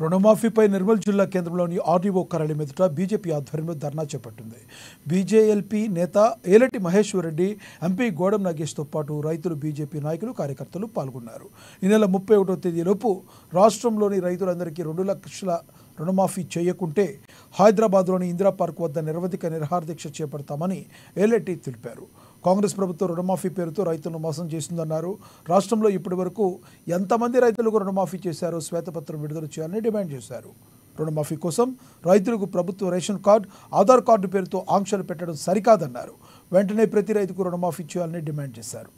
రుణమాఫీపై నిర్మల్ జిల్లా కేంద్రంలోని ఆర్డీఓ కార్యాలయం ఎదుట బీజేపీ ఆధ్వర్యంలో ధర్నా చేపట్టింది. బీజేఎల్పీ నేత ఏలటి మహేశ్వర్ రెడ్డి, ఎంపీ గోడం నాగేష్తో పాటు రైతులు, బీజేపీ నాయకులు, కార్యకర్తలు పాల్గొన్నారు. ఈ నెల 31వ తేదీలోపు రాష్ట్రంలోని రైతులందరికీ 2 లక్షల రుణమాఫీ చేయకుంటే హైదరాబాద్లోని ఇందిరా పార్క్ వద్ద నిరవధిక నిరాహారదీక్ష చేపడతామని ఏలటి తెలిపారు. కాంగ్రెస్ ప్రభుత్వం రుణమాఫీ పేరుతో రైతులను మోసం చేస్తుందన్నారు. రాష్ట్రంలో ఇప్పటివరకు ఎంతమంది రైతులకు రుణమాఫీ చేశారో శ్వేతపత్రం విడుదల చేయాలని డిమాండ్ చేశారు. రుణమాఫీ కోసం రైతులకు ప్రభుత్వ రేషన్ కార్డు, ఆధార్ కార్డు పేరుతో ఆంక్షలు పెట్టడం సరికాదన్నారు. వెంటనే ప్రతి రైతుకు రుణమాఫీ చేయాలని డిమాండ్ చేశారు.